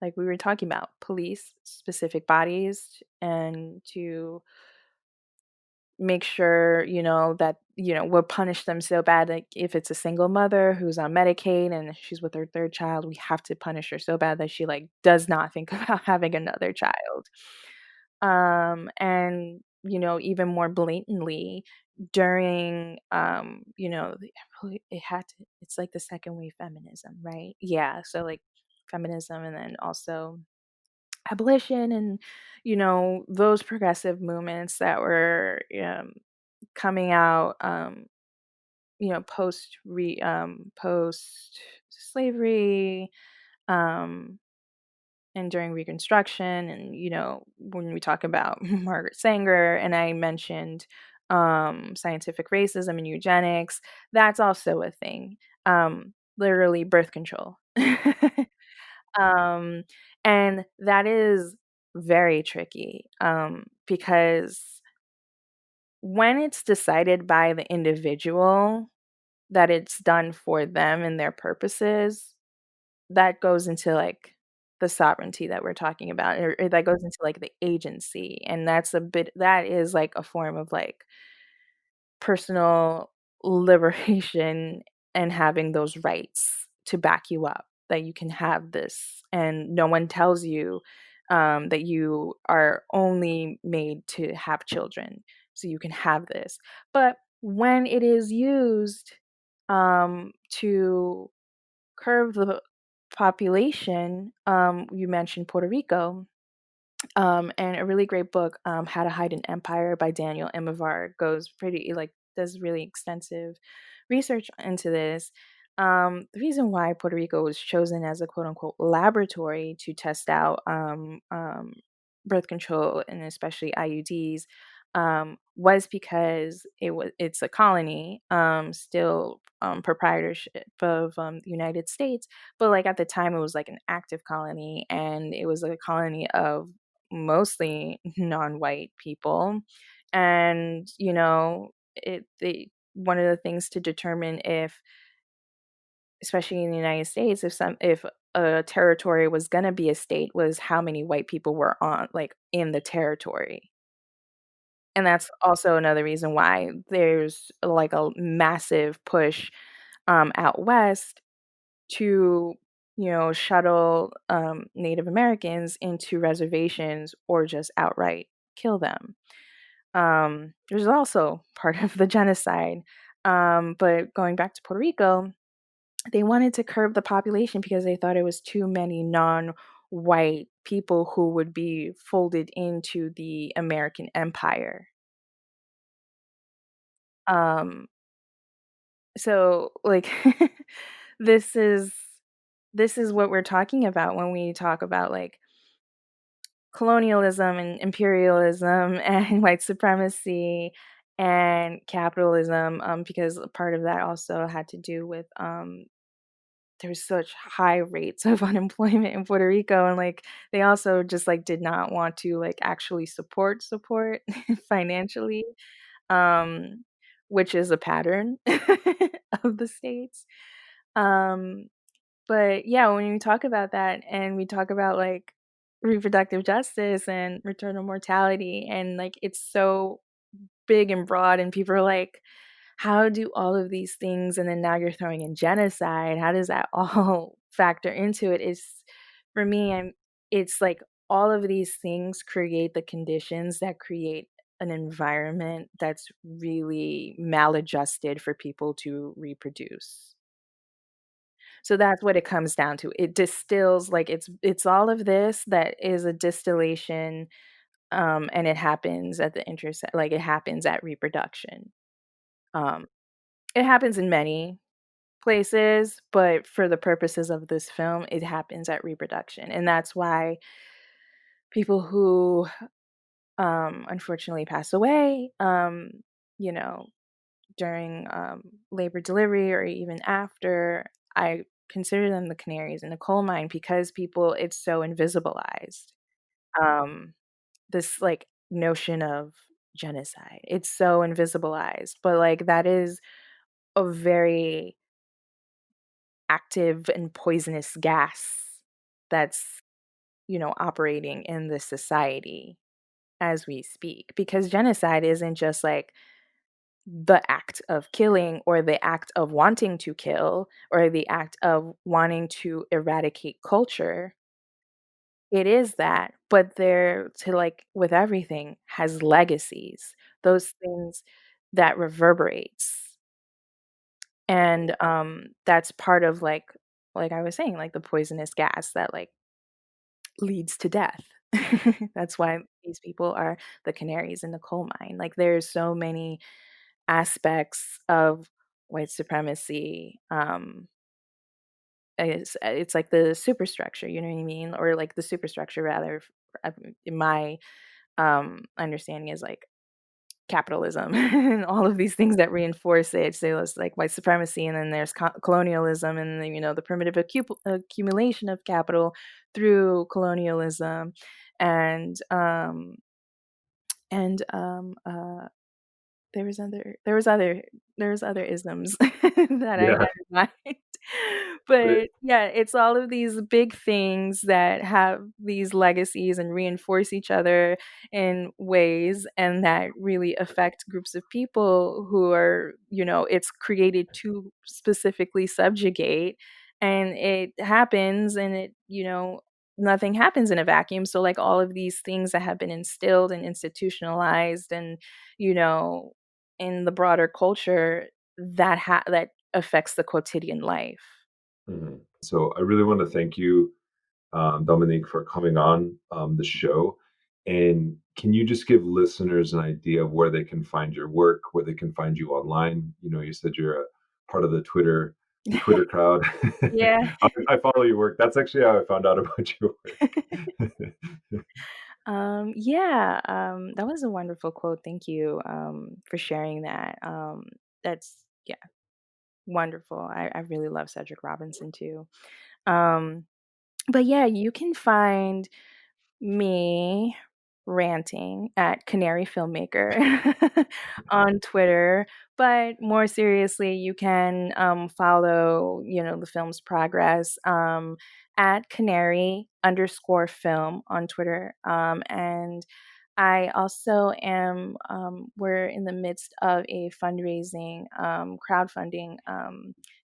S2: like we were talking about, police specific bodies and to make sure, that, we'll punish them so bad. Like if it's a single mother who's on Medicaid and she's with her third child, we have to punish her so bad that she like does not think about having another child. And, even more blatantly during, it had to, it's like the second wave feminism, right? Yeah. So like feminism and then also abolition and, those progressive movements that were, coming out, post slavery, um, and during Reconstruction, and when we talk about Margaret Sanger, and I mentioned scientific racism and eugenics, that's also a thing. Literally birth control, um, and that is very tricky because when it's decided by the individual that it's done for them and their purposes, that goes into like the sovereignty that we're talking about, or that goes into like the agency. And that is like a form of like personal. liberation and having those rights to back you up, that you can have this and no one tells you that you are only made to have children, so you can have this. But when it is used to curb the population, you mentioned Puerto Rico, and a really great book, How to Hide an Empire by Daniel Immerwahr, goes pretty, like, does really extensive research into this. The reason why Puerto Rico was chosen as a quote unquote laboratory to test out birth control and especially IUDs was because it's a colony, still proprietorship of the United States, but like at the time it was like an active colony, and it was a colony of mostly non-white people. And one of the things to determine if, especially in the United States, if a territory was going to be a state, was how many white people were on, like, in the territory. And that's also another reason why there's like a massive push out west to, shuttle Native Americans into reservations or just outright kill them. There's also part of the genocide. But going back to Puerto Rico, they wanted to curb the population because they thought it was too many non-white people who would be folded into the American empire. Um, so like this is this is what we're talking about when we talk about like colonialism and imperialism and white supremacy and capitalism, because part of that also had to do with there's such high rates of unemployment in Puerto Rico, and like they also just like did not want to like actually support financially, um which is a pattern of the states. um but yeah, when we talk about that and we talk about like reproductive justice and maternal mortality, and like it's so big and broad, and people are like, how do all of these things, and then now you're throwing in genocide, how does that all factor into it? Is, for me, it's like all of these things create the conditions that create an environment that's really maladjusted for people to reproduce. So that's what it comes down to. It distills, like, it's all of this that is a distillation, and it happens at the intersect, like, it happens at reproduction. Um, it happens in many places, but for the purposes of this film, it happens at reproduction, and that's why people who, unfortunately pass away, you know, during labor delivery or even after, I consider them the canaries in the coal mine because people, it's so invisibilized. Um, this like notion of genocide, it's so invisibilized, but like that is a very active and poisonous gas that's, operating in this society as we speak. Because genocide isn't just like the act of killing or the act of wanting to kill or the act of wanting to eradicate culture. It is that, but there, to like with everything, has legacies, those things that reverberates. And that's part of like I was saying, like the poisonous gas that like leads to death. That's why these people are the canaries in the coal mine. Like there's so many aspects of white supremacy. It's like the superstructure, you know what I mean? Or like the superstructure rather, in my understanding, is like capitalism and all of these things that reinforce it. So it's like white supremacy, and then there's colonialism, and then, the primitive accumulation of capital through colonialism, and there was other there was other isms that I
S1: Yeah.
S2: had in mind.
S1: But it
S2: But yeah, it's all of these big things that have these legacies and reinforce each other in ways and that really affect groups of people who are, it's created to specifically subjugate, and it happens, and nothing happens in a vacuum. So like all of these things that have been instilled and institutionalized and you know in the broader culture that affects the quotidian life.
S1: mhm. So I really want to thank you, Dominique, for coming on the show. And can you just give listeners an idea of where they can find your work, where they can find you online? You said you're a part of the Twitter crowd.
S2: Yeah.
S1: I follow your work. That's actually how I found out about your work.
S2: Yeah, that was a wonderful quote. Thank you for sharing that. That's yeah, wonderful. I really love Cedric Robinson too. Um, but yeah, you can find me ranting at Canary Filmmaker on Twitter. But more seriously, you can follow, the film's progress at Canary underscore film on Twitter. And I also am, we're in the midst of a fundraising, crowdfunding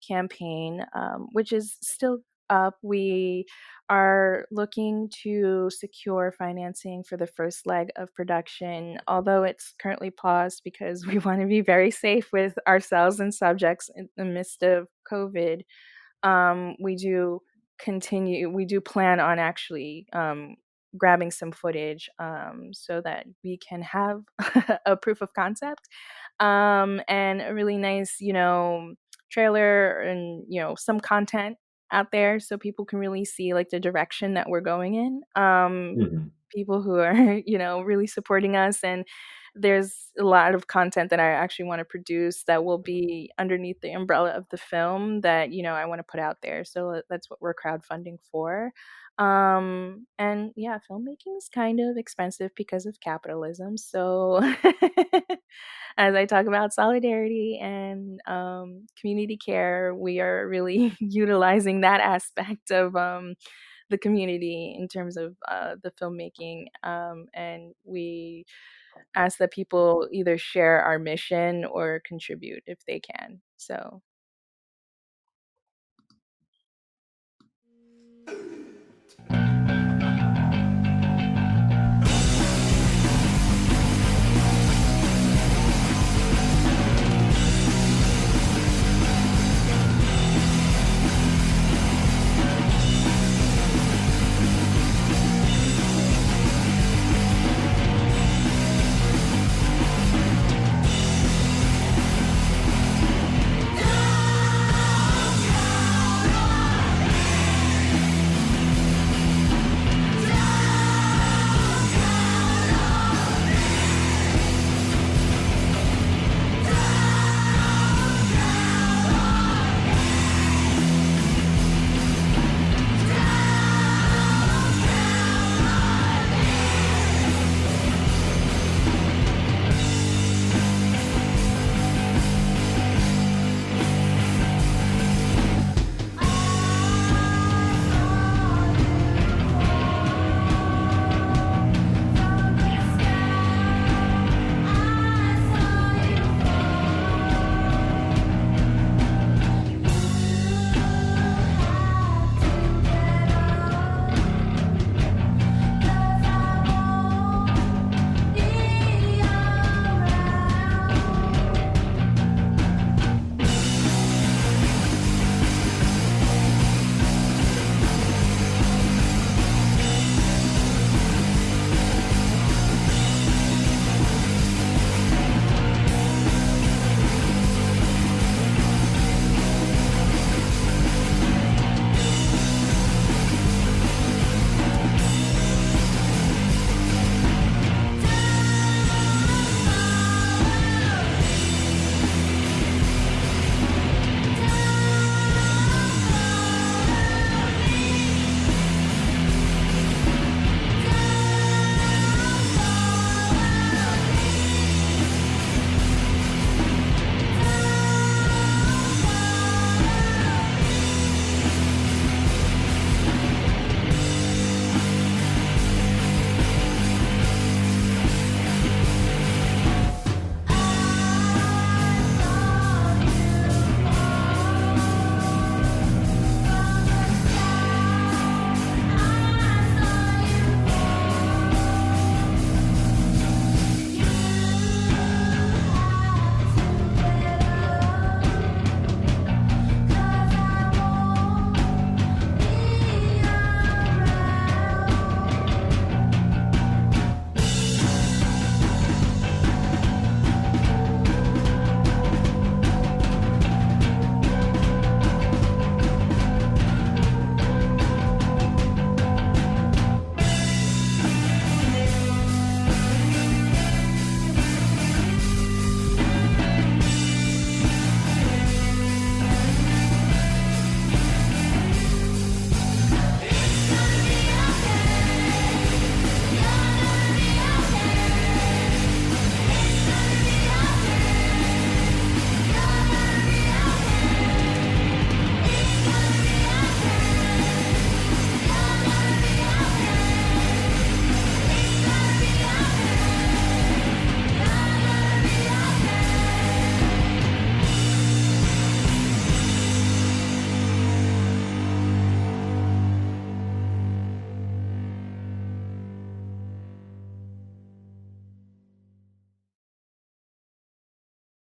S2: campaign, which is still up. We are looking to secure financing for the first leg of production, although it's currently paused because we want to be very safe with ourselves and subjects in the midst of COVID. We do plan on actually grabbing some footage so that we can have a proof of concept and a really nice, trailer and, some content out there so people can really see like the direction that we're going in.
S1: Mhm,
S2: People who are, really supporting us. And there's a lot of content that I actually want to produce that will be underneath the umbrella of the film that, I want to put out there. So that's what we're crowdfunding for. And yeah, filmmaking is kind of expensive because of capitalism. So as I talk about solidarity and community care, we are really utilizing that aspect of the community in terms of the filmmaking. And we ask that people either share our mission or contribute if they can. So